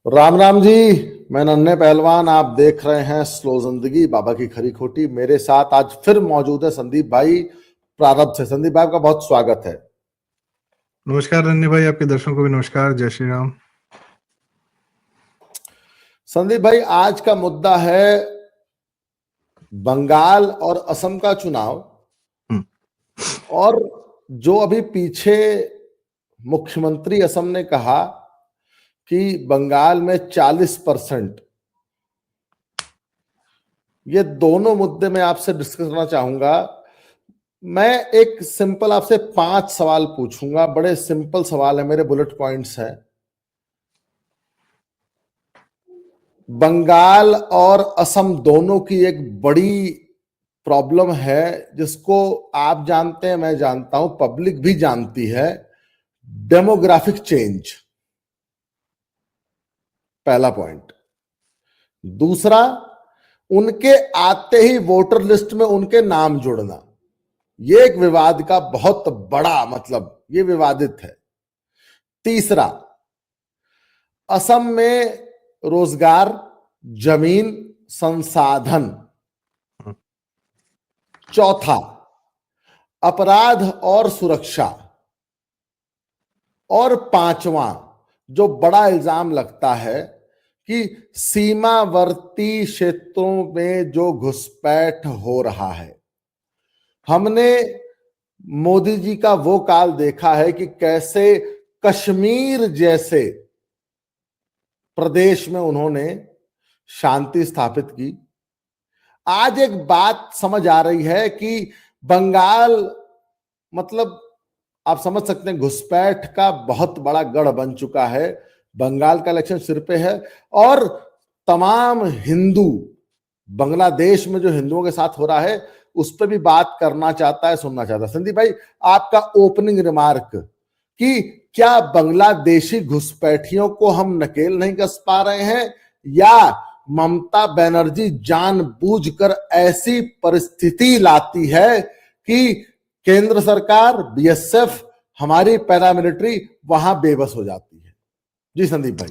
राम राम जी। मैं नन्हे पहलवान, आप देख रहे हैं स्लो जिंदगी बाबा की खरी खोटी। मेरे साथ आज फिर मौजूद है संदीप भाई प्रारब्ध से। संदीप भाई का बहुत स्वागत है। नमस्कार रन्नी भाई, आपके दर्शकों को भी नमस्कार। जय श्री राम। संदीप भाई, आज का मुद्दा है बंगाल और असम का चुनाव। हम्म। और जो अभी पीछे मुख्यमंत्री असम ने कहा कि बंगाल में 40%, ये दोनों मुद्दे मैं आपसे डिस्कस करना चाहूंगा। मैं एक सिंपल आपसे 5 सवाल पूछूंगा, बड़े सिंपल सवाल है, मेरे बुलेट पॉइंट्स हैं। बंगाल और असम दोनों की एक बड़ी प्रॉब्लम है, जिसको आप जानते हैं, मैं जानता हूं, पब्लिक भी जानती है। डेमोग्राफिक चेंज, पहला पॉइंट। दूसरा, उनके आते ही वोटर लिस्ट में उनके नाम जुड़ना, ये एक विवाद का बहुत बड़ा, मतलब ये विवादित है। तीसरा, असम में रोजगार, जमीन, संसाधन। चौथा, अपराध और सुरक्षा। और पांचवा, जो बड़ा इल्जाम लगता है कि सीमावर्ती क्षेत्रों में जो घुसपैठ हो रहा है। हमने मोदी जी का वो काल देखा है कि कैसे कश्मीर जैसे प्रदेश में उन्होंने शांति स्थापित की। आज एक बात समझ आ रही है कि बंगाल, मतलब आप समझ सकते हैं, घुसपैठ का बहुत बड़ा गढ़ बन चुका है। बंगाल का इलेक्शन सिर पे है और तमाम हिंदू, बांग्लादेश में जो हिंदुओं के साथ हो रहा है उस पर भी बात करना चाहता है, सुनना चाहता है। संदीप भाई, आपका ओपनिंग रिमार्क कि क्या बांग्लादेशी घुसपैठियों को हम नकेल नहीं कस पा रहे हैं, या ममता बनर्जी जानबूझकर ऐसी परिस्थिति लाती है कि केंद्र सरकार, बीएसएफ, हमारी पैरामिलिट्री वहां बेबस हो जाती है? जी संदीप भाई।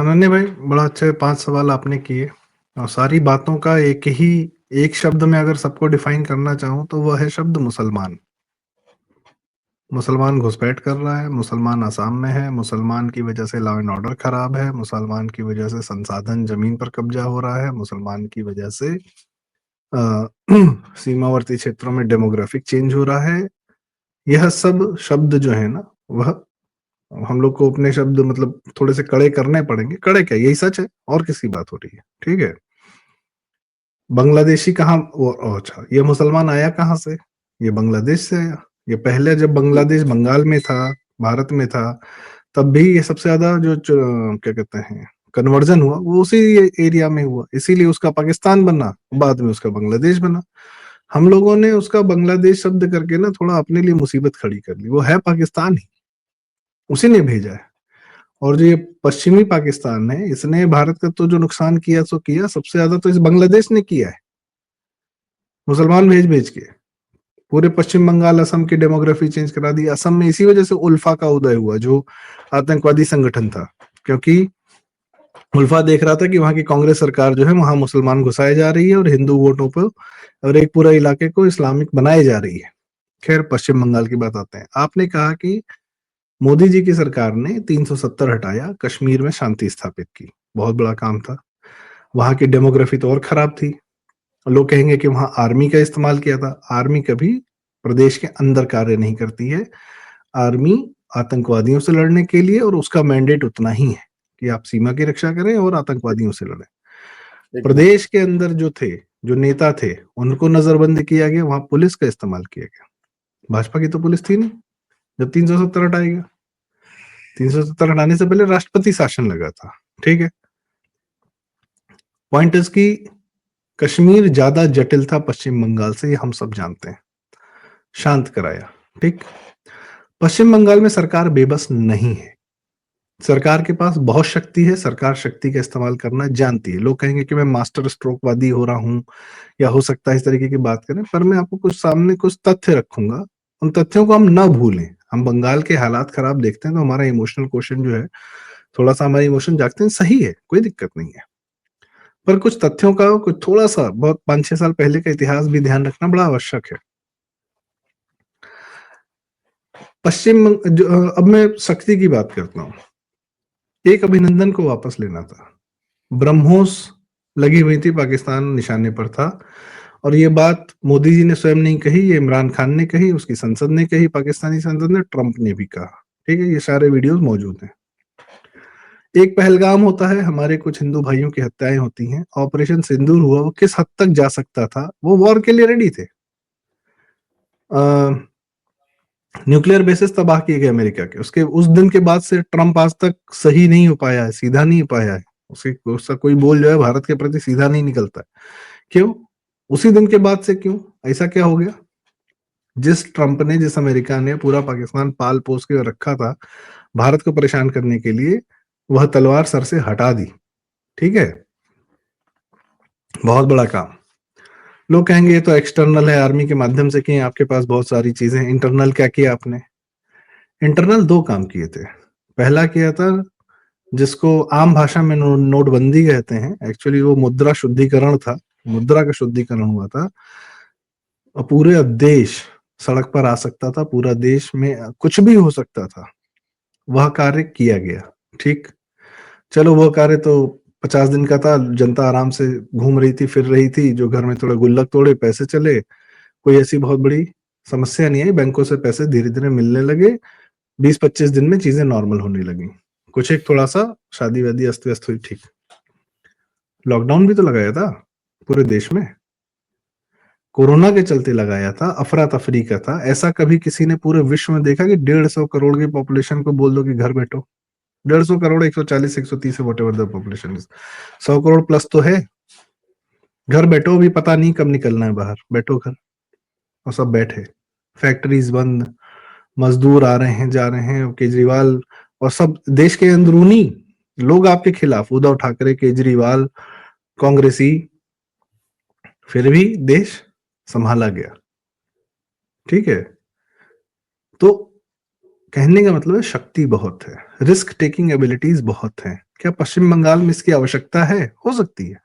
नन्हे भाई, बड़ा अच्छे 5 सवाल आपने किए और सारी बातों का एक शब्द में अगर सबको डिफाइन करना चाहूं तो वह है शब्द मुसलमान। मुसलमान घुसपैठ कर रहा है, मुसलमान आसाम में है, मुसलमान की वजह से लॉ एंड ऑर्डर खराब है, मुसलमान की वजह से संसाधन जमीन पर कब्जा हो रहा है, मुसलमान की वजह से अ, सीमावर्ती क्षेत्रों में डेमोग्राफिक चेंज हो रहा है। यह सब शब्द जो है ना, वह हम लोग को अपने शब्द मतलब थोड़े से कड़े करने पड़ेंगे। कड़े क्या, यही सच है और किसकी बात हो रही है। ठीक है, बांग्लादेशी कहाँ अच्छा, ये मुसलमान आया कहाँ से? ये बांग्लादेश से आया। ये पहले जब बांग्लादेश बंगाल में था, भारत में था, तब भी ये सबसे ज्यादा क्या कहते हैं, कन्वर्जन हुआ वो उसी एरिया में हुआ, इसीलिए उसका पाकिस्तान बना, बाद में उसका बांग्लादेश बना। हम लोगों ने उसका बांग्लादेश शब्द करके ना थोड़ा अपने लिए मुसीबत खड़ी कर ली। वो है पाकिस्तान ही, उसी ने भेजा है। और जो ये पश्चिमी पाकिस्तान है, इसने भारत का तो जो नुकसान किया सो किया, सबसे ज्यादा तो इस बांग्लादेश ने किया है, मुसलमान भेज भेज के। पूरे पश्चिम बंगाल असम की डेमोग्राफी चेंज करा दी। असम में इसी वजह से उल्फा का उदय हुआ, जो आतंकवादी संगठन था, क्योंकि उल्फा देख रहा था कि वहां की कांग्रेस सरकार जो है, वहां मुसलमान घुसाए जा रही है और हिंदू वोटों पर और एक पूरा इलाके को इस्लामिक बनाए जा रही है। खैर, पश्चिम बंगाल की बात आते हैं। आपने कहा कि मोदी जी की सरकार ने 370 हटाया, कश्मीर में शांति स्थापित की, बहुत बड़ा काम था। वहां की डेमोग्राफी तो और खराब थी। लोग कहेंगे कि वहां आर्मी का इस्तेमाल किया था। आर्मी कभी प्रदेश के अंदर कार्य नहीं करती है। आर्मी आतंकवादियों से लड़ने के लिए, और उसका मैंडेट उतना ही है कि आप सीमा की रक्षा करें और आतंकवादियों से लड़ें। एकदम। प्रदेश के अंदर जो थे, जो नेता थे, उनको नजरबंद किया गया, वहां पुलिस का इस्तेमाल किया गया। भाजपा की तो पुलिस थी नहीं जब 370 हटाया गया। 370 हटाने से पहले राष्ट्रपति शासन लगा था। ठीक है, पॉइंट इज की कश्मीर ज्यादा जटिल था पश्चिम बंगाल से, ये हम सब जानते हैं। शांत कराया, ठीक। पश्चिम बंगाल में सरकार बेबस नहीं है। सरकार के पास बहुत शक्ति है, सरकार शक्ति का इस्तेमाल करना जानती है। लोग कहेंगे कि मैं मास्टर स्ट्रोकवादी हो रहा हूं, या हो सकता है इस तरीके की बात करें, पर मैं आपको कुछ सामने कुछ तथ्य रखूंगा। उन तथ्यों को हम ना भूलें। हम बंगाल के हालात खराब देखते हैं तो हमारा इमोशनल क्वेश्चन जो है थोड़ा सा हमारे इमोशन जागते हैं, सही है, कोई दिक्कत नहीं है, पर कुछ तथ्यों का कुछ थोड़ा सा बहुत 5-6 साल पहले का इतिहास भी ध्यान रखना बड़ा आवश्यक है। अब मैं शक्ति की बात करता हूँ। एक अभिनंदन को वापस लेना था, ब्रह्मोस लगी हुई थी, पाकिस्तान निशाने पर था, और ये बात मोदी जी ने स्वयं नहीं कही, ये इमरान खान ने कही, उसकी संसद ने कही, पाकिस्तानी संसद ने, ट्रंप ने भी कहा, ठीक है, ये सारे वीडियोस मौजूद हैं। एक पहलगाम होता है, हमारे कुछ हिंदू भाइयों की हत्याएं होती हैं, ऑपरेशन सिंदूर हुआ, वो किस हद तक जा सकता था, वो वॉर के लिए रेडी थे। न्यूक्लियर बेसिस तबाह किए गए अमेरिका के, उसके उस दिन के बाद से ट्रंप आज तक सही नहीं हो पाया है, सीधा नहीं हो पाया है, उसका कोई बोल जो है भारत के प्रति सीधा नहीं निकलता है। क्यों? उसी दिन के बाद से क्यों? ऐसा क्या हो गया? जिस ट्रंप ने, जिस अमेरिका ने पूरा पाकिस्तान पाल पोस के रखा था भारत को परेशान करने के लिए, वह तलवार सर से हटा दी, ठीक है, बहुत बड़ा काम। लोग कहेंगे ये तो एक्सटर्नल है, आर्मी के माध्यम से किए, आपके पास बहुत सारी चीजें। इंटरनल क्या किया आपने? इंटरनल 2 काम किए थे। पहला किया था जिसको आम भाषा में नोटबंदी कहते हैं, एक्चुअली वो मुद्रा शुद्धिकरण था, मुद्रा का शुद्धिकरण हुआ था, और पूरे देश सड़क पर आ सकता था, पूरा देश में कुछ भी हो सकता था, वह कार्य किया गया, ठीक। चलो वह कार्य तो 50 दिन का था, जनता आराम से घूम रही थी, फिर रही थी, जो घर में थोड़ा गुल्लक तोड़े, पैसे चले, कोई ऐसी बहुत बड़ी समस्या नहीं आई, बैंकों से पैसे धीरे धीरे मिलने लगे, 20-25 दिन में चीजें नॉर्मल होने लगी। कुछ एक थोड़ा सा शादी वादी अस्त व्यस्त हुई, ठीक। लॉकडाउन भी तो लगाया था पूरे देश में, कोरोना के चलते लगाया था, अफरा तफरी का था। ऐसा कभी किसी ने पूरे विश्व में देखा कि 150 करोड़ की पॉपुलेशन को बोल दो कि घर बैठो? 150 crore, 140, 130, what ever the population is, 100 crore plus तो है, घर बैठो, भी पता नहीं कब निकलना है बाहर, बैठो घर, और सब बैठे, फैक्ट्रीज बंद, मजदूर आ रहे हैं जा रहे हैं, केजरीवाल और सब देश के अंदरूनी लोग आपके खिलाफ, उद्धव ठाकरे, केजरीवाल, कांग्रेसी, फिर भी देश संभाला गया, ठीक है। तो कहने का मतलब है शक्ति बहुत है, रिस्क टेकिंग एबिलिटीज बहुत हैं। क्या पश्चिम बंगाल में इसकी आवश्यकता है? हो सकती है।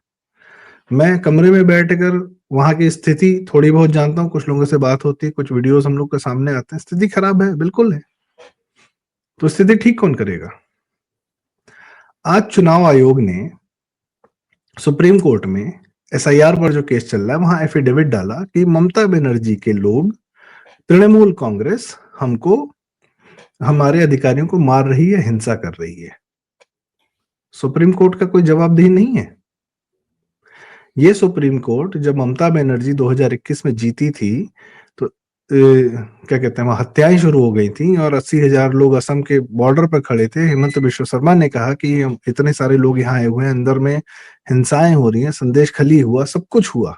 मैं कमरे में बैठकर वहां की स्थिति थोड़ी बहुत जानता हूँ, कुछ लोगों से बात होती है, कुछ वीडियोस हम लोग के सामने आते हैं, स्थिति खराब है, बिल्कुल है। तो स्थिति ठीक कौन करेगा? आज चुनाव आयोग ने सुप्रीम कोर्ट में एसआईआर पर जो केस चल रहा है, वहां एफिडेविट डाला कि ममता बनर्जी के लोग, तृणमूल कांग्रेस, हमको, हमारे अधिकारियों को मार रही है, हिंसा कर रही है। सुप्रीम कोर्ट का कोई जवाबदेही नहीं है? ये सुप्रीम कोर्ट जब ममता बनर्जी 2021 में जीती थी, तो क्या कहते हैं, वहां हत्याएं शुरू हो गई थी, और 80,000 लोग असम के बॉर्डर पर खड़े थे। हेमंत बिश्व शर्मा ने कहा कि इतने सारे लोग यहाँ आए हुए हैं, अंदर में हिंसाएं हो रही हैं, संदेश खली हुआ, सब कुछ हुआ।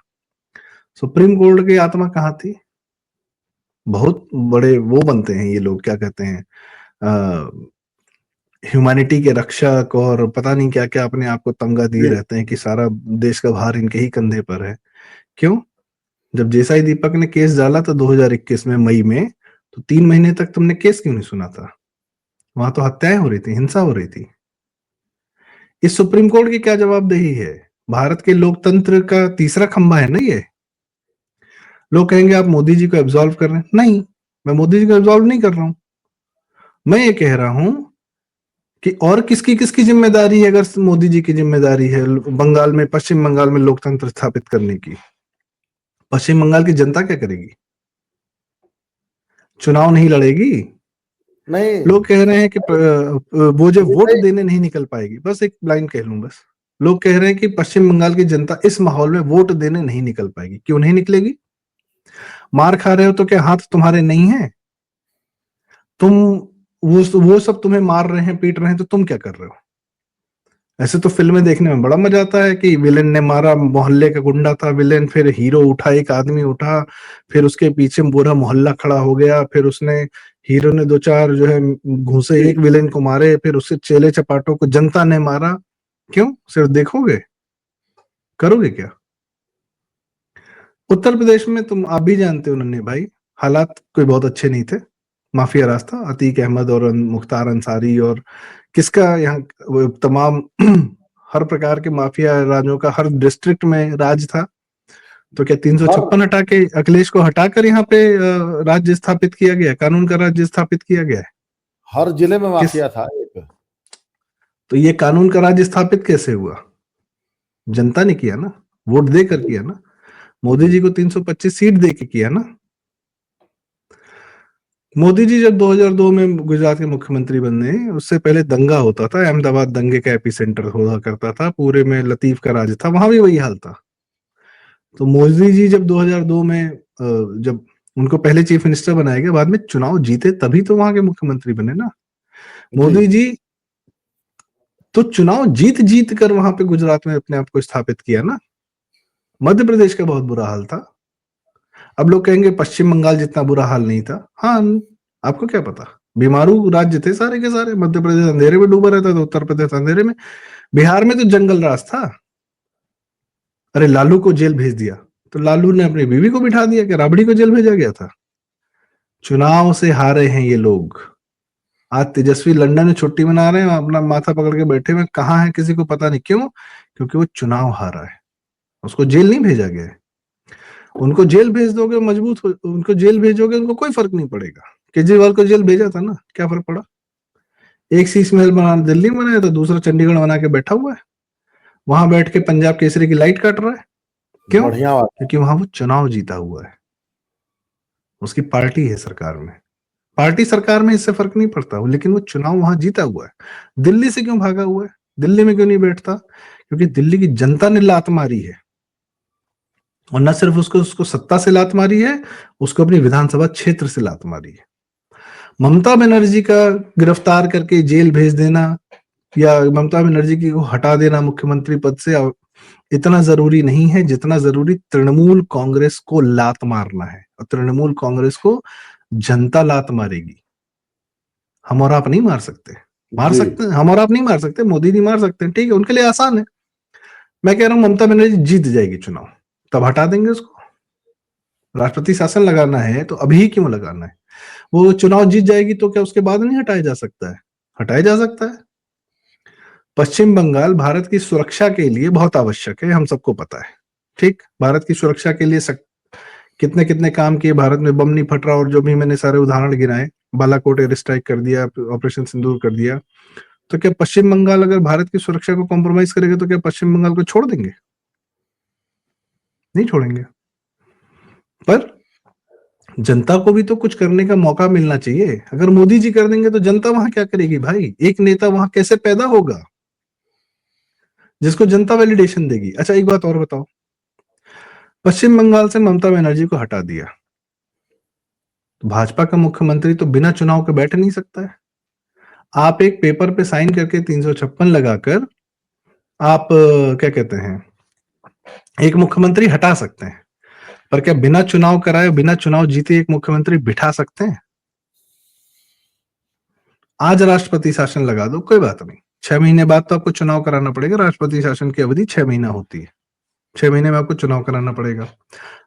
सुप्रीम कोर्ट की आत्मा कहाँ थी? बहुत बड़े वो बनते हैं ये लोग, क्या कहते हैं, ह्यूमैनिटी के रक्षक, और पता नहीं क्या क्या अपने आप को तमगा दिए रहते हैं कि सारा देश का भार इनके ही कंधे पर है। क्यों? जब जेसाई दीपक ने केस डाला था 2021 में मई में, तो 3 महीने तक तुमने केस क्यों नहीं सुना था? वहां तो हत्याएं हो रही थी, हिंसा हो रही थी। इस सुप्रीम कोर्ट की क्या जवाबदेही है? भारत के लोकतंत्र का तीसरा खंभा है ना ये। लोग कहेंगे आप मोदी जी को एब्सॉल्व कर रहे हैं, नहीं, मैं मोदी जी को एब्सॉल्व नहीं कर रहा हूं। मैं ये कह रहा हूं कि और किसकी किसकी जिम्मेदारी है? अगर मोदी जी की जिम्मेदारी है बंगाल में, पश्चिम बंगाल में लोकतंत्र स्थापित करने की, पश्चिम बंगाल की जनता क्या करेगी? चुनाव नहीं लड़ेगी? नहीं, लोग कह रहे हैं कि वो जो वोट देने नहीं निकल पाएगी, बस एक लाइन कह लूं बस, लोग कह रहे हैं कि पश्चिम बंगाल की जनता इस माहौल में वोट देने नहीं निकल पाएगी। क्यों नहीं निकलेगी? मार खा रहे हो तो क्या हाथ तुम्हारे नहीं है? तुम, वो सब तुम्हें मार रहे हैं, पीट रहे हैं, तो तुम क्या कर रहे हो? ऐसे तो फिल्में देखने में बड़ा मजा आता है कि विलेन ने मारा, मोहल्ले का गुंडा था विलेन, फिर हीरो उठा, एक आदमी उठा, फिर उसके पीछे पूरा मोहल्ला खड़ा हो गया, फिर उसने, हीरो ने 2-4 जो है घूंसे एक विलेन को मारे, फिर उसके चेले चपाटों को जनता ने मारा। क्यों? सिर्फ देखोगे? करोगे क्या? उत्तर प्रदेश में तुम आप भी जानते हो नन्हे भाई, हालात कोई बहुत अच्छे नहीं थे, माफिया राज था, अतीक अहमद और मुख्तार अंसारी, और किसका यहाँ वो तमाम हर प्रकार के माफिया राजों का हर डिस्ट्रिक्ट में राज था। तो क्या हर 356 हटा के अखिलेश को हटाकर यहाँ पे राज्य स्थापित किया गया, कानून का राज्य स्थापित किया गया है? हर जिले में किस माफिया था एक। तो ये कानून का राज्य स्थापित कैसे हुआ? जनता ने किया ना, वोट देकर जी किया ना, मोदी जी जी को 325 सीट दे के किया ना। मोदी जी जब 2002 में गुजरात के मुख्यमंत्री बने, उससे पहले दंगा होता था, अहमदाबाद दंगे का एपिसेंटर हुआ करता था, पूरे में लतीफ का राज था, वहां भी वही हाल था। तो मोदी जी जब 2002 में जब उनको पहले चीफ मिनिस्टर बनाया गया, बाद में चुनाव जीते, तभी तो वहां के मुख्यमंत्री बने ना जी मोदी जी। तो चुनाव जीत जीत कर वहां पे गुजरात में अपने आप को स्थापित किया ना। मध्य प्रदेश का बहुत बुरा हाल था। अब लोग कहेंगे पश्चिम बंगाल जितना बुरा हाल नहीं था। हाँ, आपको क्या पता, बीमारू राज्य थे सारे के सारे। मध्य प्रदेश अंधेरे में डूबा रहता था, उत्तर प्रदेश अंधेरे में, बिहार में तो जंगल राज था। अरे लालू को जेल भेज दिया, तो लालू ने अपनी बीवी को बिठा दिया कि राबड़ी को जेल भेजा गया था। चुनाव से हारे हैं ये लोग। आज तेजस्वी लंदन में छुट्टी मना रहे हैं, अपना माथा पकड़ के बैठे हुए, कहाँ है किसी को पता नहीं। क्यों? क्योंकि वो चुनाव हारा है, उसको जेल नहीं भेजा गया है। उनको जेल भेज दोगे मजबूत हो, उनको जेल भेजोगे उनको कोई फर्क नहीं पड़ेगा। केजरीवाल को जेल भेजा था ना, क्या फर्क पड़ा? एक शीश महल बना दिल्ली में बनाया, तो दूसरा चंडीगढ़ बना के बैठा हुआ है, वहां बैठ के पंजाब केसरी की लाइट काट रहा है। क्यों? बढ़िया बात। क्योंकि वहां वो चुनाव जीता हुआ है, उसकी पार्टी है सरकार में। पार्टी सरकार में इससे फर्क नहीं पड़ता, लेकिन वो चुनाव वहां जीता हुआ है। दिल्ली से क्यों भागा हुआ है? दिल्ली में क्यों नहीं बैठता? क्योंकि दिल्ली की जनता ने लात मारी है, और न सिर्फ उसको उसको सत्ता से लात मारी है, उसको अपनी विधानसभा क्षेत्र से लात मारी है। ममता बनर्जी का गिरफ्तार करके जेल भेज देना, या ममता बनर्जी की को हटा देना मुख्यमंत्री पद से इतना जरूरी नहीं है, जितना जरूरी तृणमूल कांग्रेस को लात मारना है। और तृणमूल कांग्रेस को जनता लात मारेगी। हम और आप नहीं मार सकते। मार जी सकते हैं, हम और आप नहीं मार सकते, मोदी नहीं मार सकते, ठीक है, उनके लिए आसान है। मैं कह रहा हूं ममता बनर्जी जीत जाएगी चुनाव, तब हटा देंगे उसको। राष्ट्रपति शासन लगाना है तो अभी क्यों लगाना है? वो चुनाव जीत जाएगी तो क्या उसके बाद नहीं हटाया जा सकता है? हटाया जा सकता है। पश्चिम बंगाल भारत की सुरक्षा के लिए बहुत आवश्यक है, हम सबको पता है। ठीक, भारत की सुरक्षा के लिए कितने कितने काम किए, भारत में बम नहीं फट रहा, और जो भी मैंने सारे उदाहरण गिनाए, बालाकोट एयर स्ट्राइक कर दिया, ऑपरेशन सिंदूर कर दिया। तो क्या पश्चिम बंगाल अगर भारत की सुरक्षा को कॉम्प्रोमाइज करेगा तो क्या पश्चिम बंगाल को छोड़ देंगे? नहीं छोड़ेंगे। पर जनता को भी तो कुछ करने का मौका मिलना चाहिए। अगर मोदी जी कर देंगे तो जनता वहां क्या करेगी भाई? एक नेता वहां कैसे पैदा होगा जिसको जनता वैलिडेशन देगी? अच्छा एक बात और बताओ, पश्चिम बंगाल से ममता बनर्जी को हटा दिया, तो भाजपा का मुख्यमंत्री तो बिना चुनाव के बैठ नहीं सकता है। आप एक पेपर पे साइन करके 356 लगाकर आप क्या कहते हैं, एक मुख्यमंत्री हटा सकते हैं, पर क्या बिना चुनाव कराए, बिना चुनाव जीते एक मुख्यमंत्री बिठा सकते हैं? आज राष्ट्रपति शासन लगा दो, कोई बात नहीं, 6 महीने बाद तो आपको चुनाव कराना पड़ेगा। राष्ट्रपति शासन की अवधि 6 महीना होती है, 6 महीने में आपको चुनाव कराना पड़ेगा।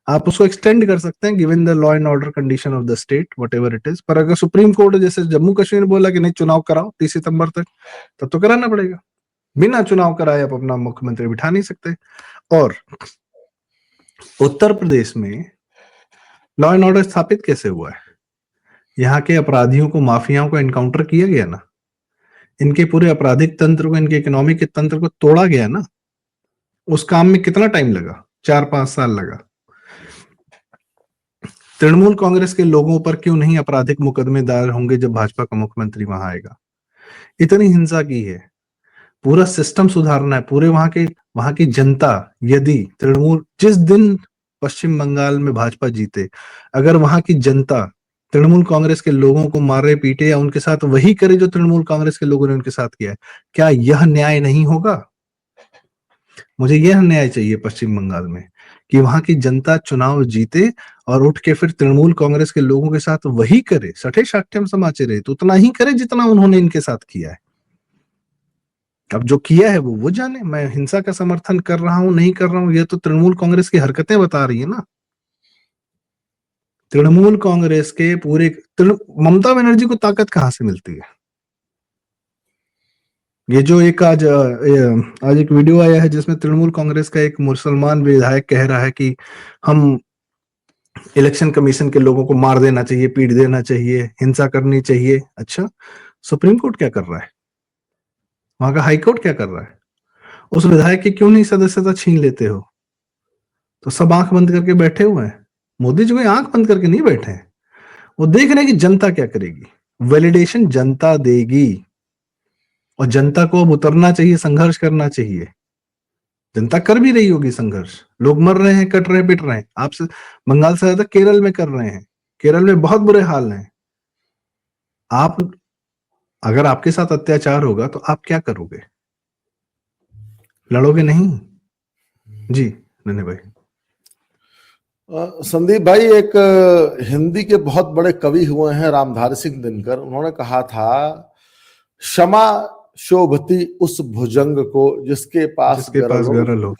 आप उसको एक्सटेंड कर सकते हैं given the law and order condition of the state, what ever it is. पर अगर सुप्रीम कोर्ट जैसे जम्मू कश्मीर बोला कि नहीं चुनाव कराओ 30 सितंबर तक, तब तो कराना पड़ेगा। बिना चुनाव कराए आप अपना मुख्यमंत्री बिठा नहीं सकते। और उत्तर प्रदेश में लॉ एंड ऑर्डर स्थापित कैसे हुआ है? यहाँ के अपराधियों को, माफियाओं को एनकाउंटर किया गया ना, इनके पूरे आपराधिक तंत्र को, इनके इकोनॉमिक के तंत्र को तोड़ा गया ना। उस काम में कितना टाइम लगा? 4-5 साल लगा। तृणमूल कांग्रेस के लोगों पर क्यों नहीं आपराधिक मुकदमे दायर होंगे जब भाजपा का मुख्यमंत्री वहां आएगा? इतनी हिंसा की है, पूरा सिस्टम सुधारना है, पूरे वहां की जनता, यदि तृणमूल जिस दिन पश्चिम बंगाल में भाजपा जीते, अगर वहां की जनता तृणमूल कांग्रेस के लोगों को मारे पीटे या उनके साथ वही करे जो तृणमूल कांग्रेस के लोगों ने उनके साथ किया है, क्या यह न्याय नहीं होगा? मुझे यह न्याय चाहिए पश्चिम बंगाल में, कि वहां की जनता चुनाव जीते और उठ के फिर तृणमूल कांग्रेस के लोगों के साथ वही करे, सठे साठ्यम समाचे रहे, तो उतना ही करे जितना उन्होंने इनके साथ किया है। अब जो किया है वो जाने। मैं हिंसा का समर्थन कर रहा हूं, नहीं कर रहा हूं, ये तो तृणमूल कांग्रेस की हरकतें बता रही है ना। तृणमूल कांग्रेस के पूरे ममता बनर्जी को ताकत कहां से मिलती है? ये जो एक आज एक वीडियो आया है जिसमें तृणमूल कांग्रेस का एक मुसलमान विधायक कह रहा है कि हम इलेक्शन कमीशन के लोगों को मार देना चाहिए, पीट देना चाहिए, हिंसा करनी चाहिए। अच्छा, सुप्रीम कोर्ट क्या कर रहा है? वहां का हाई कोर्ट क्या कर रहा है? उस विधायक की क्यों नहीं सदस्यता छीन लेते हो? तो सब आंख बंद करके बैठे हुए हैं। मोदी जी कोई आंख बंद करके नहीं बैठे हैं, वो देख रहे हैं कि जनता क्या करेगी। वैलिडेशन जनता देगी और जनता को अब उतरना चाहिए, संघर्ष करना चाहिए। जनता कर भी रही होगी संघर्ष, लोग मर रहे हैं, कट रहे हैं, पिट रहे हैं। आपसे बंगाल से ज्यादा केरल में कर रहे हैं, केरल में बहुत बुरे हाल हैं। आप अगर आपके साथ अत्याचार होगा तो आप क्या करोगे? लड़ोगे नहीं? जी नन्हे भाई। संदीप भाई, एक हिंदी के बहुत बड़े कवि हुए हैं रामधारी सिंह दिनकर, उन्होंने कहा था, क्षमा शोभती उस भुजंग को जिसके पास गरल हो। गरल हो।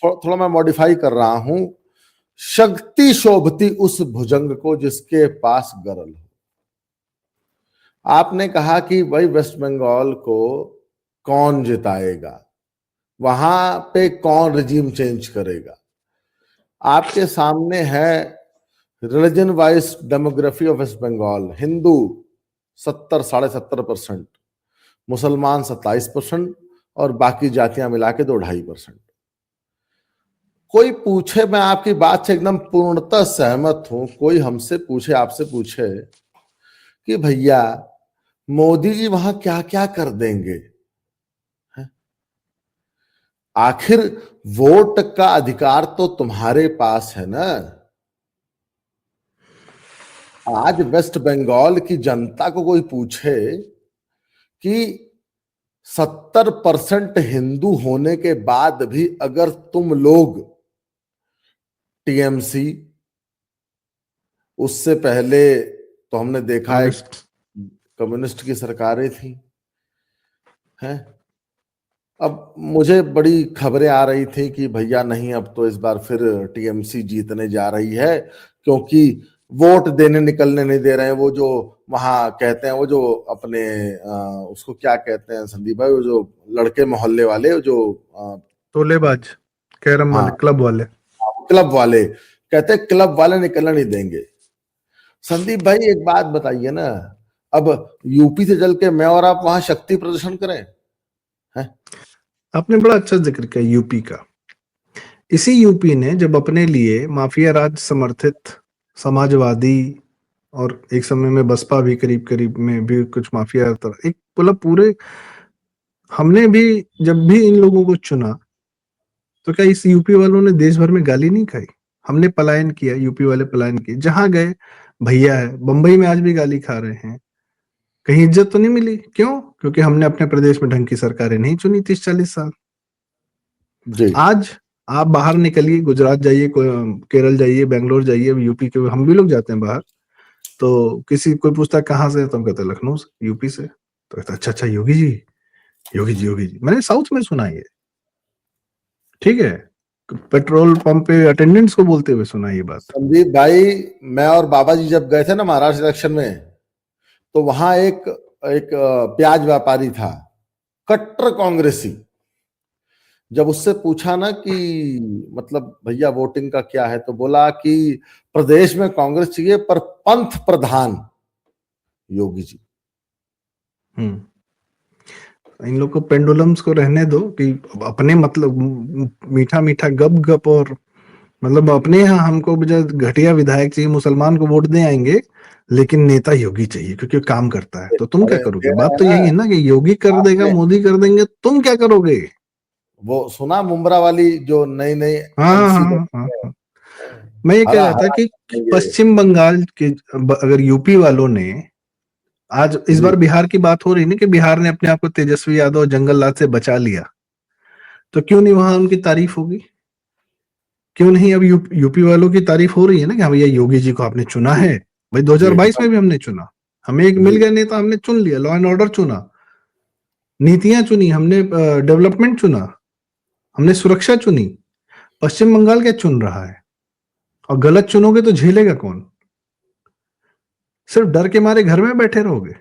थोड़ा मैं मॉडिफाई कर रहा हूं, शक्ति शोभती उस भुजंग को जिसके पास गरल हो। आपने कहा कि भाई वेस्ट बंगाल को कौन जिताएगा, वहां पे कौन रिजीम चेंज करेगा। आपके सामने है religion wise demography of West Bengal. Hindu 70-70.5%, मुसलमान 27% और बाकी जातियां मिला के 2-2.5%। कोई पूछे, मैं आपकी बात से एकदम पूर्णतः सहमत हूं, कोई हमसे पूछे, आपसे पूछे कि भैया मोदी जी वहां क्या क्या कर देंगे, आखिर वोट का अधिकार तो तुम्हारे पास है ना। आज वेस्ट बंगाल की जनता को कोई पूछे कि 70% हिंदू होने के बाद भी अगर तुम लोग टीएमसी, उससे पहले तो हमने देखा है कम्युनिस्ट की सरकारें थी, हैं। अब मुझे बड़ी खबरें आ रही थी कि भैया नहीं, अब तो इस बार फिर टीएमसी जीतने जा रही है, क्योंकि वोट देने निकलने नहीं दे रहे हैं। वो जो वहां कहते हैं, वो जो अपने उसको क्या कहते हैं संदीप भाई, वो जो लड़के मोहल्ले वाले, जो टोलेबाज, कैरम वाले, क्लब वाले कहते हैं क्लब वाले निकलने नहीं देंगे। संदीप भाई एक बात बताइए ना, अब यूपी से चल के मैं और आप वहां शक्ति प्रदर्शन करें, हैं? आपने बड़ा अच्छा जिक्र किया यूपी का। इसी यूपी ने जब अपने लिए माफिया राज समर्थित समाजवादी और एक समय में बसपा भी करीब करीब में भी कुछ माफिया एक मतलब पूरे, हमने भी जब भी इन लोगों को चुना तो क्या इस यूपी वालों ने देश भर में गाली नहीं खाई? हमने पलायन किया, यूपी वाले पलायन किए, जहां गए भैया है। बंबई में आज भी गाली खा रहे हैं, कहीं इज्जत तो नहीं मिली। क्यों? क्योंकि हमने अपने प्रदेश में ढंग की सरकारें नहीं चुनी 30-40 साल। जी। आज आप बाहर निकलिए, गुजरात जाइए, केरल जाइए, बेंगलोर जाइए, यूपी के हम भी लोग जाते हैं बाहर, तो किसी कोई पूछता है कहाँ से, तो हम कहते हैं लखनऊ से, यूपी से। तो कहता अच्छा अच्छा, योगी जी, योगी जी, योगी जी। मैंने साउथ में सुना ये, ठीक है, पेट्रोल पंप पे अटेंडेंट्स को बोलते हुए सुना ये बात। संदीप भाई, मैं और बाबा जी जब गए थे ना महाराष्ट्र इलेक्शन में, तो वहां एक एक प्याज व्यापारी था, कट्टर कांग्रेसी। जब उससे पूछा ना कि मतलब भैया वोटिंग का क्या है, तो बोला कि प्रदेश में कांग्रेस चाहिए पर पंथ प्रधान योगी जी। इन लोग को पेंडुलम्स को रहने दो कि अपने मतलब मीठा मीठा गप गप, और मतलब अपने यहाँ हमको घटिया विधायक चाहिए, मुसलमान को वोट दे आएंगे, लेकिन नेता योगी चाहिए क्योंकि काम करता है। तो तुम क्या करोगे? बात तो यही है ना कि योगी कर देगा, मोदी कर देंगे, तुम क्या करोगे? वो सुना मुंब्रा वाली जो नई नई हाँ। मैं ये कह रहा था कि पश्चिम बंगाल के अगर यूपी वालों ने आज इस बार बिहार की बात हो रही ना कि बिहार ने अपने आप को तेजस्वी यादव और जंगल लाल से बचा लिया, तो क्यों नहीं वहां उनकी तारीफ होगी? क्यों नहीं अब यूपी वालों की तारीफ हो रही है ना कि हाँ भैया योगी जी को आपने चुना है। भाई 2022 में भी हमने चुना, हमें एक मिल गया नेता, हमने चुन लिया, लॉ एंड ऑर्डर चुना, नीतियां चुनी हमने, डेवलपमेंट चुना हमने, सुरक्षा चुनी। पश्चिम बंगाल क्या चुन रहा है? और गलत चुनोगे तो झेलेगा कौन? सिर्फ डर के मारे घर में बैठे रहोगे?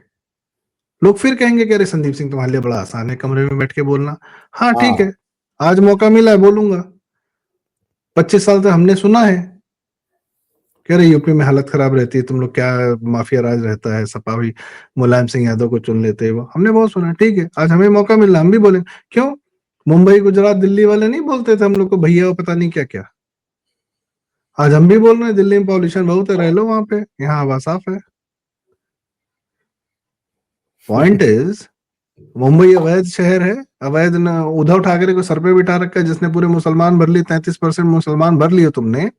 लोग फिर कहेंगे कि अरे संदीप सिंह तुम्हारे लिए बड़ा आसान है कमरे में बैठ के बोलना। हाँ ठीक है, आज मौका मिला है बोलूंगा। 25 साल से हमने सुना है कह रहे यूपी में हालत खराब रहती है, तुम लोग क्या माफिया राज रहता है, सपा भी मुलायम सिंह यादव को चुन लेते हैं। वो हमने बहुत सुना, ठीक है आज हमें मौका मिला, हम भी बोले। क्यों? मुंबई गुजरात दिल्ली वाले नहीं बोलते थे हम लोग को भैया वो पता नहीं क्या क्या। आज हम भी बोल रहे हैं दिल्ली में पॉल्यूशन बहुत है, रह लो वहां पे, यहाँ हवा साफ है। पॉइंट इज मुंबई अवैध शहर है, अवैध न उद्धव ठाकरे को सर पे बिठा रखा है, जिसने पूरे मुसलमान भर लिए, 33% मुसलमान भर लिए तुमने।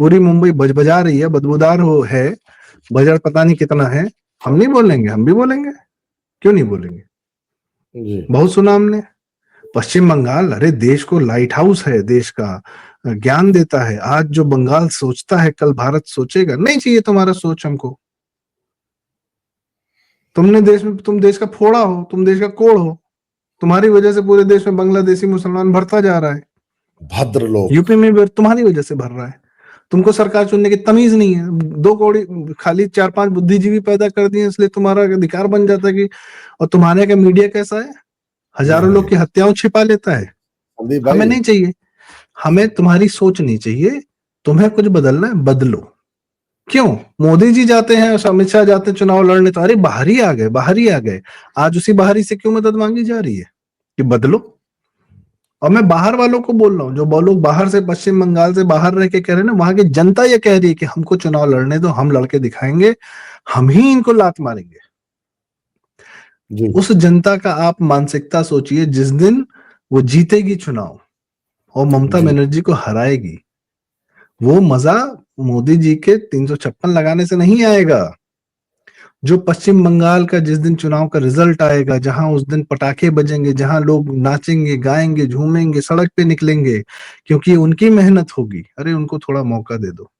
पूरी मुंबई बजबजा रही है, बदबूदार हो है, बजट पता नहीं कितना है। हम नहीं बोलेंगे? हम भी बोलेंगे, क्यों नहीं बोलेंगे? जी बहुत सुना हमने। पश्चिम बंगाल, अरे देश को लाइट हाउस है, देश का ज्ञान देता है। आज जो बंगाल सोचता है कल भारत सोचेगा। नहीं चाहिए तुम्हारा सोच हमको। तुमने देश में, तुम देश का फोड़ा हो, तुम देश का कोड़ हो। तुम्हारी वजह से पूरे देश में बांग्लादेशी मुसलमान भरता जा रहा है। भद्र लोग। यूपी में भी तुम्हारी वजह से भर रहा है। तुमको सरकार चुनने की तमीज नहीं है। 2 कौड़ी खाली 4-5 बुद्धिजीवी पैदा कर दिए, इसलिए तुम्हारा अधिकार बन जाता है कि। और तुम्हारे का मीडिया कैसा है, हजारों लोग की हत्याओं छिपा लेता है। संदीप हमें भाई, नहीं चाहिए, हमें तुम्हारी सोच नहीं चाहिए। तुम्हें कुछ बदलना है, बदलो। क्यों? मोदी जी जाते हैं, अमित शाह जाते हैं चुनाव लड़ने, तो अरे बाहर ही आ गए, बाहर ही आ गए। आज उसी बाहरी से क्यों मदद मांगी जा रही है कि बदलो? और मैं बाहर वालों को बोल रहा हूँ, जो लोग बाहर से, पश्चिम बंगाल से बाहर रह के कह रहे हैं ना, वहां की जनता ये कह रही है कि हमको चुनाव लड़ने दो, हम लड़के दिखाएंगे, हम ही इनको लात मारेंगे। जी उस जनता का आप मानसिकता सोचिए, जिस दिन वो जीतेगी चुनाव और ममता जी बनर्जी को हराएगी, वो मजा मोदी जी के 356 लगाने से नहीं आएगा। जो पश्चिम बंगाल का जिस दिन चुनाव का रिजल्ट आएगा, जहां उस दिन पटाखे बजेंगे, जहां लोग नाचेंगे, गाएंगे, झूमेंगे, सड़क पे निकलेंगे, क्योंकि उनकी मेहनत होगी। अरे उनको थोड़ा मौका दे दो।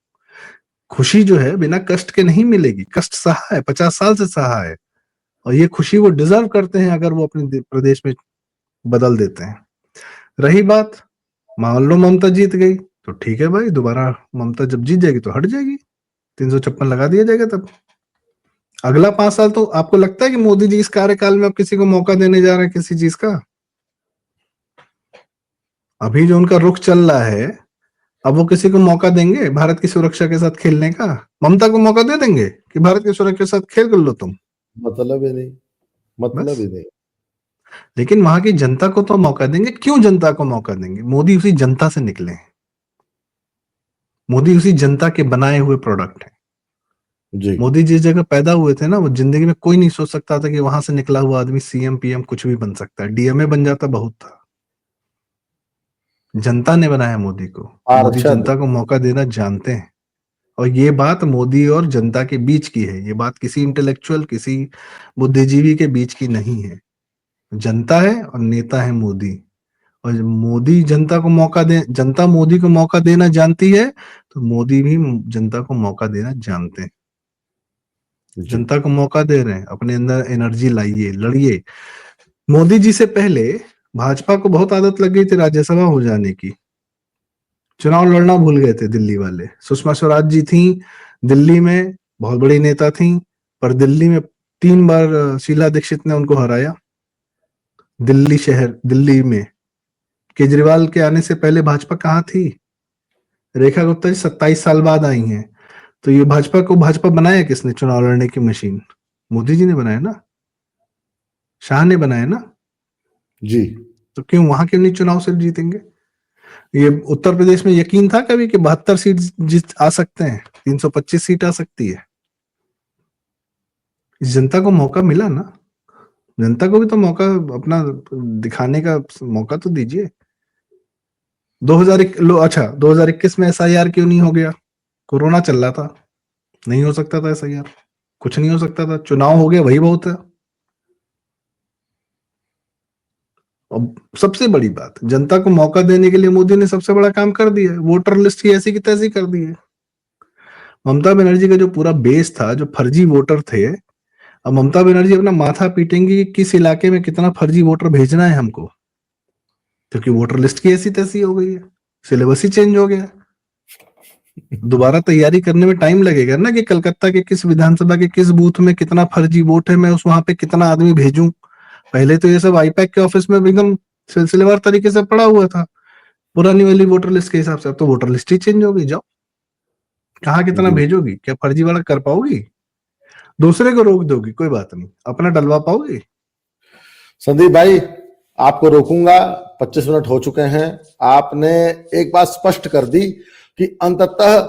खुशी जो है बिना कष्ट के नहीं मिलेगी। कष्ट सहा है, 50 साल से सहा है, और ये खुशी वो डिजर्व करते हैं अगर वो अपने प्रदेश में बदल देते हैं। रही बात, मान लो ममता जीत गई तो ठीक है भाई, दोबारा ममता जब जीत जाएगी तो हट जाएगी, 356 लगा दिया जाएगा। तब अगला 5 साल तो आपको लगता है कि मोदी जी इस कार्यकाल में अब किसी को मौका देने जा रहे हैं किसी चीज का? अभी जो उनका रुख चल रहा है, अब वो किसी को मौका देंगे भारत की सुरक्षा के साथ खेलने का? ममता को मौका दे देंगे कि भारत की सुरक्षा के साथ खेल कर लो तुम? मतलब ही नहीं, मतलब बस। ही नहीं। लेकिन वहां की जनता को तो मौका देंगे। क्यों जनता को मौका देंगे? मोदी उसी जनता से निकले हैं, मोदी उसी जनता के बनाए हुए प्रोडक्ट है। जी मोदी जिस जगह पैदा हुए थे ना, वो जिंदगी में कोई नहीं सोच सकता था कि वहां से निकला हुआ आदमी सीएम पीएम कुछ भी बन सकता है। डीएमए बन जाता बहुत था। जनता ने बनाया मोदी को। मोदी पार्षद। जनता को मौका देना जानते हैं। और ये बात मोदी और जनता के बीच की है, ये बात किसी इंटेलेक्चुअल, किसी बुद्धिजीवी के बीच की नहीं है। जनता है और नेता है मोदी। और जब मोदी जनता को मौका दे, जनता मोदी को मौका देना जानती है, तो मोदी भी जनता को मौका देना जानते हैं। जी जनता को मौका दे रहे हैं, अपने अंदर एनर्जी लाइए, लड़िए। मोदी जी से पहले भाजपा को बहुत आदत लग गई थी राज्यसभा हो जाने की। चुनाव लड़ना भूल गए थे दिल्ली वाले। सुषमा स्वराज जी थी दिल्ली में, बहुत बड़ी नेता थी, पर दिल्ली में 3 बार शीला दीक्षित ने उनको हराया। दिल्ली शहर, दिल्ली में केजरीवाल के आने से पहले भाजपा कहाँ थी? रेखा गुप्ता जी 27 साल बाद आई हैं। तो ये भाजपा को, भाजपा बनाया किसने? चुनाव लड़ने की मशीन मोदी जी ने बनाया ना, शाह ने बनाया ना। जी तो क्यों वहां क्यों नहीं चुनाव से जीतेंगे? ये उत्तर प्रदेश में यकीन था कभी कि 72 सीट जीत आ सकते हैं, 325 सीट आ सकती है? इस जनता को मौका मिला ना, जनता को भी तो मौका अपना दिखाने का मौका तो दीजिए। 2021 में एसआईआर क्यों नहीं हो गया? कोरोना चल रहा था, नहीं हो सकता था एसआईआर, कुछ नहीं हो सकता था। चुनाव हो गया, वही बहुत है। और सबसे बड़ी बात, जनता को मौका देने के लिए मोदी ने सबसे बड़ा काम कर दिया है, वोटर लिस्ट की ऐसी की तैसी कर दी है। ममता बनर्जी का जो पूरा बेस था, जो फर्जी वोटर थे, अब ममता बनर्जी अपना माथा पीटेंगी कि किस इलाके में कितना फर्जी वोटर भेजना है हमको, क्योंकि वोटर लिस्ट की ऐसी तैसी हो गई है, सिलेबस ही चेंज हो गया। दोबारा तैयारी करने में टाइम लगेगा ना, कि कलकत्ता के किस विधानसभा के किस बूथ में कितना फर्जी वोट है, मैं उस वहां पे कितना आदमी भेजूं। पहले तो ये सब आईपैक के ऑफिस में एकदम सिलसिलेवार तरीके से पड़ा हुआ था, पुरानी वाली वोटर लिस्ट के हिसाब से। अब तो वोटर लिस्ट ही चेंज होगी, जाओ कहाँ कितना जी भेजोगी, क्या फर्जी वाला कर पाओगी? दूसरे को रोक दोगी कोई बात नहीं, अपना डलवा पाओगी? संदीप भाई, आपको रोकूंगा, 25 मिनट हो चुके हैं। आपने एक बात स्पष्ट कर दी कि अंततः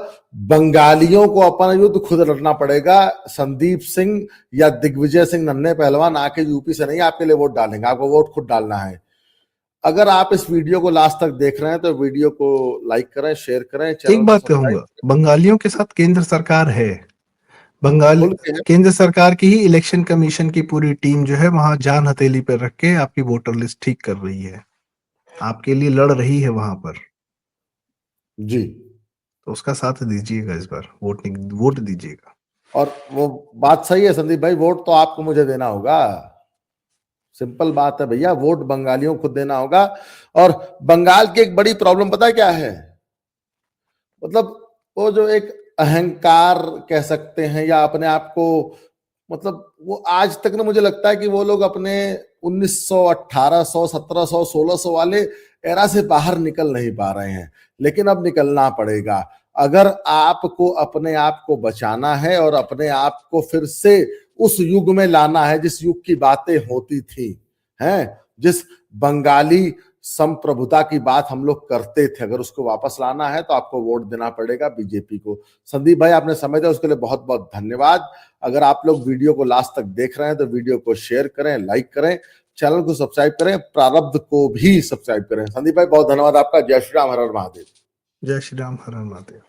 बंगालियों को अपना युद्ध खुद लड़ना पड़ेगा। संदीप सिंह या दिग्विजय सिंह नन्हे पहलवान आके यूपी से नहीं आपके लिए वोट डालेंगे, आपको वोट खुद डालना है। अगर आप इस वीडियो को लास्ट तक देख रहे हैं तो वीडियो को लाइक करें, शेयर करें, चैनल एक को बात सब्सक्राइब कहूंगा, बंगालियों के साथ केंद्र सरकार है। बंगाल खुल के। केंद्र सरकार की ही इलेक्शन कमीशन की पूरी टीम जो है वहां जान हथेली पर रख के आपकी वोटर लिस्ट ठीक कर रही है, आपके लिए लड़ रही है वहां पर। जी, तो उसका साथ दीजिएगा, इस बार वोट दीजिएगा। और वो बात सही है संदीप भाई, वोट तो आपको मुझे देना होगा। सिंपल बात है भैया, वोट बंगालियों को देना होगा। और बंगाल की एक बड़ी प्रॉब्लम पता है क्या है? मतलब वो जो एक अहंकार कह सकते हैं या अपने आप को, मतलब वो आज तक ना मुझे लगता है कि वो लोग अपने 1900, 1800, 1700, 1600 वाले एरा से बाहर निकल नहीं पा रहे हैं। लेकिन अब निकलना पड़ेगा। अगर आपको अपने आप को बचाना है और अपने आप को फिर से उस युग में लाना है जिस युग की बातें होती थी, हैं, जिस बंगाली संप्रभुता की बात हम लोग करते थे, अगर उसको वापस लाना है तो आपको वोट देना पड़ेगा बीजेपी को। संदीप भाई, आपने समय दिया उसके लिए बहुत बहुत धन्यवाद। अगर आप लोग वीडियो को लास्ट तक देख रहे हैं तो वीडियो को शेयर करें, लाइक करें, चैनल को सब्सक्राइब करें, प्रारब्ध को भी सब्सक्राइब करें। संदीप भाई बहुत धन्यवाद आपका। जय श्री राम, हर हर महादेव। जय श्री राम, हर हर महादेव।